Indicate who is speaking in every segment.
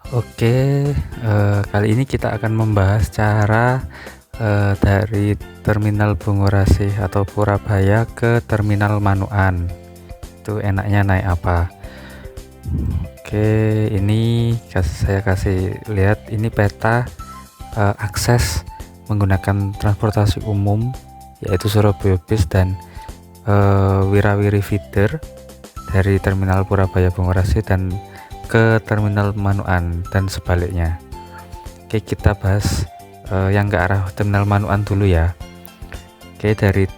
Speaker 1: Oke, kali ini kita akan membahas cara dari Terminal Bungurasi atau Purabaya ke Terminal Manukan. Itu enaknya naik apa? Oke, ini saya kasih lihat ini peta akses menggunakan transportasi umum, yaitu Surabaya Bis dan Wirawiri Feeder dari Terminal Purabaya Bungurasi dan ke Terminal Manukan dan sebaliknya. Oke, kita bahas yang ke arah Terminal Manukan dulu ya. Oke, dari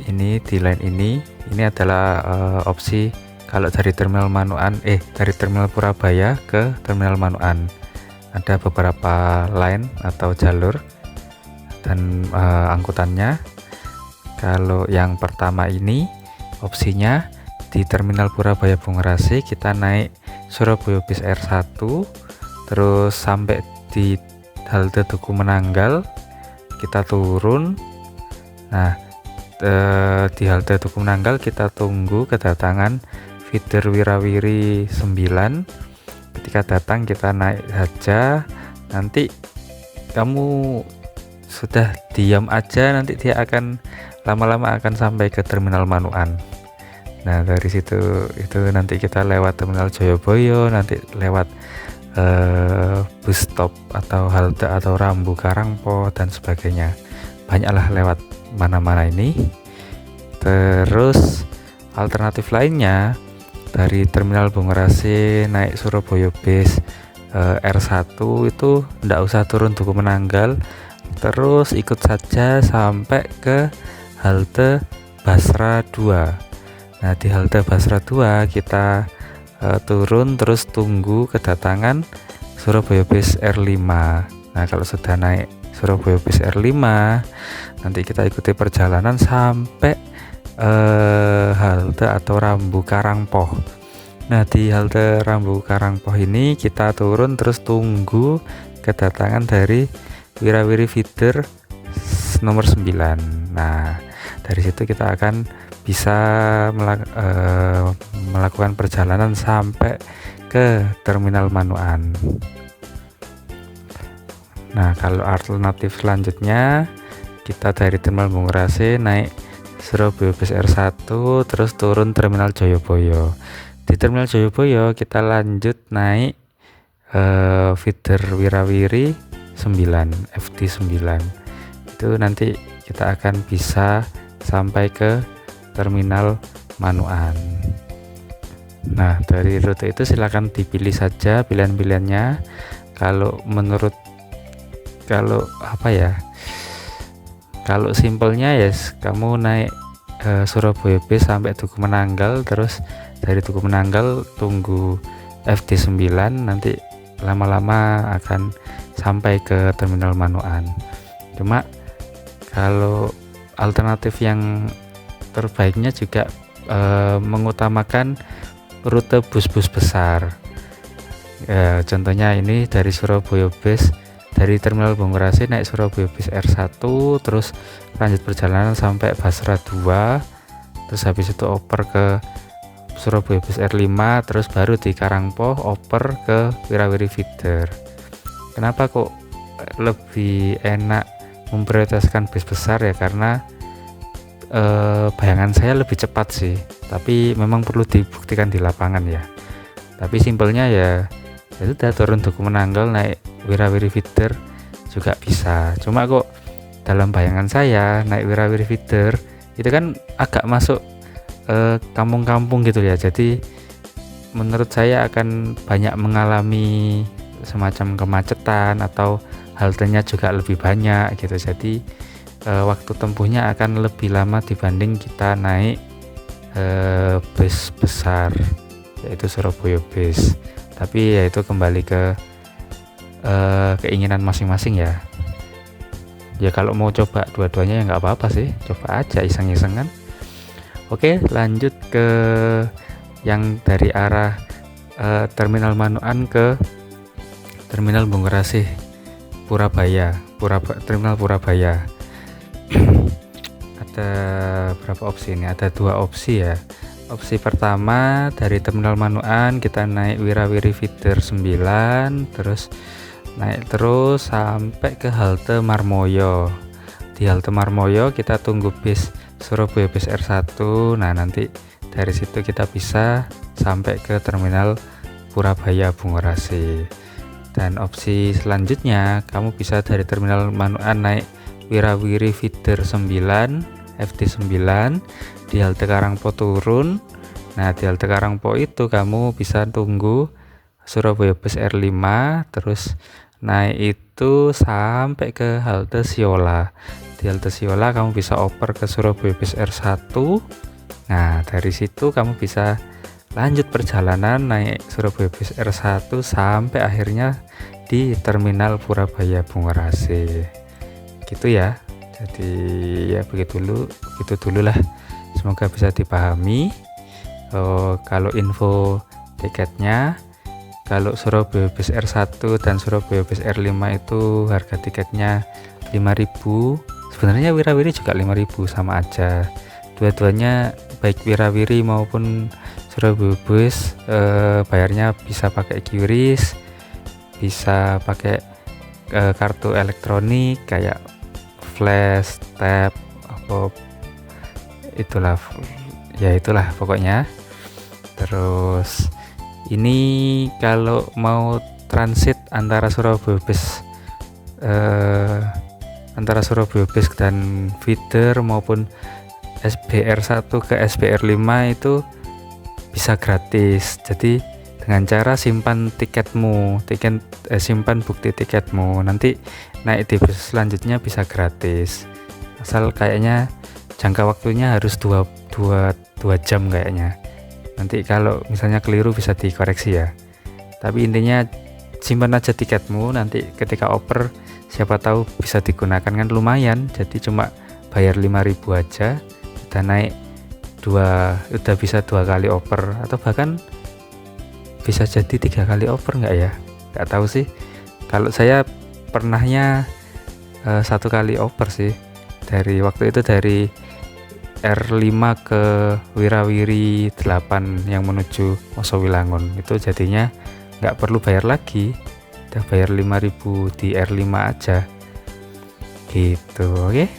Speaker 1: ini di line ini adalah opsi kalau dari Terminal Manukan dari Terminal Purabaya ke Terminal Manukan. Ada beberapa line atau jalur dan angkutannya. Kalau yang pertama ini opsinya di Terminal Purabaya Bungurasi kita naik Surabaya Bis R1, terus sampai di halte Tugu Menanggal kita turun. Nah, di halte Tugu Menanggal kita tunggu kedatangan feeder Wirawiri 9. Ketika datang kita naik saja, nanti kamu sudah diam aja, nanti dia akan lama-lama akan sampai ke Terminal Manukan. Nah, dari situ itu nanti kita lewat Terminal Joyoboyo, nanti lewat bus stop atau halte atau Rambu Karangpo dan sebagainya. Banyaklah lewat mana-mana ini. Terus alternatif lainnya dari Terminal Bungurasi naik Surabaya Bis R1 itu ndak usah turun Tugu Menanggal, terus ikut saja sampai ke halte Basra 2. Nah, di halte Basra 2 kita turun terus tunggu kedatangan Surabaya Bis R5. Nah, kalau sudah naik Surabaya Bis R5 nanti kita ikuti perjalanan sampai halte atau Rambu Karangpoh. Nah, di halte Rambu Karangpoh ini kita turun terus tunggu kedatangan dari Wirawiri Feeder nomor 9. Nah, dari situ kita akan bisa melakukan perjalanan sampai ke Terminal Manukan. Nah, kalau alternatif selanjutnya kita dari Terminal Bungurasi naik Surabaya Bis R1 terus turun Terminal Joyoboyo. Di Terminal Joyoboyo kita lanjut naik feeder Wirawiri 9 FD9. Itu nanti kita akan bisa sampai ke Terminal Manukan. Nah, dari rute itu silakan dipilih saja pilihan-pilihannya. Kalau simpelnya kamu naik Surabaya Bis sampai Tugu Menanggal, terus dari Tugu Menanggal tunggu FD9, nanti lama-lama akan sampai ke Terminal Manukan. Cuma kalau alternatif yang terbaiknya juga mengutamakan rute bus-bus besar. Contohnya ini dari Surabaya Bis dari Terminal Bungurasi naik Surabaya Bis R1 terus lanjut perjalanan sampai Basra 2, terus habis itu oper ke Surabaya Bis R5, terus baru di Karangpoh oper ke Wirawiri Feeder. Kenapa kok lebih enak memprioritaskan bis besar ya? Karena bayangan saya lebih cepat sih, tapi memang perlu dibuktikan di lapangan ya. Tapi simpelnya ya sudah turun Tugu Menanggal naik Wirawiri Feeder juga bisa. Cuma kok dalam bayangan saya naik Wirawiri Feeder itu kan agak masuk kampung-kampung gitu ya, jadi menurut saya akan banyak mengalami semacam kemacetan atau haltenya juga lebih banyak gitu. Jadi waktu tempuhnya akan lebih lama dibanding kita naik bus besar, yaitu Surabaya Bis. Tapi ya itu kembali ke keinginan masing-masing ya. Ya kalau mau coba dua-duanya ya nggak apa-apa sih, coba aja iseng-iseng kan. Oke, lanjut ke yang dari arah Terminal Manukan ke Terminal Bungurasi Terminal Purabaya. Ada berapa opsi ini? Ada 2 opsi ya. Opsi pertama dari Terminal Manukan kita naik Wirawiri Feeder 9, terus naik terus sampai ke halte Marmoyo. Di halte Marmoyo kita tunggu bis Surabaya Bis R1. Nah, nanti dari situ kita bisa sampai ke Terminal Purabaya Bungorasi. Dan opsi selanjutnya kamu bisa dari Terminal Manukan naik Wirawiri Feeder 9 FD9 di halte Karangpo turun. Nah, di halte Karangpo itu kamu bisa tunggu Surabaya Bis R5, terus naik itu sampai ke halte Siola. Di halte Siola kamu bisa oper ke Surabaya Bis R1. Nah, dari situ kamu bisa lanjut perjalanan naik Surabaya Bis R1 sampai akhirnya di Terminal Purabaya Bungorasi. Gitu ya. Jadi ya begitu dulu lah. Semoga bisa dipahami. Kalau info tiketnya, kalau Surabaya Bis R1 dan Surabaya Bis R5 itu harga tiketnya 5.000. Sebenarnya Wirawiri juga 5.000, sama aja. Dua-duanya baik Wirawiri maupun Surabaya Bis bayarnya bisa pakai QRIS, bisa pakai kartu elektronik kayak flash, tap, apa itulah pokoknya. Terus ini kalau mau transit antara Surabaya Bis dan feeder maupun SBR1 ke SBR5 itu bisa gratis. Jadi dengan cara simpan bukti tiketmu, nanti naik di bus selanjutnya bisa gratis, asal kayaknya jangka waktunya harus 2 jam kayaknya. Nanti kalau misalnya keliru bisa dikoreksi ya, tapi intinya simpan aja tiketmu, nanti ketika oper siapa tahu bisa digunakan, kan lumayan. Jadi cuma bayar 5.000 aja udah naik udah bisa 2 kali oper, atau bahkan bisa jadi 3 kali oper nggak ya, nggak tahu sih. Kalau saya pernahnya 1 kali oper sih, dari waktu itu dari R5 ke Wirawiri 8 yang menuju Wosowilangun, itu jadinya nggak perlu bayar lagi, udah bayar 5.000 di R5 aja gitu. Oke,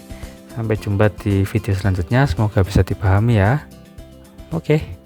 Speaker 1: sampai jumpa di video selanjutnya, semoga bisa dipahami ya. Oke.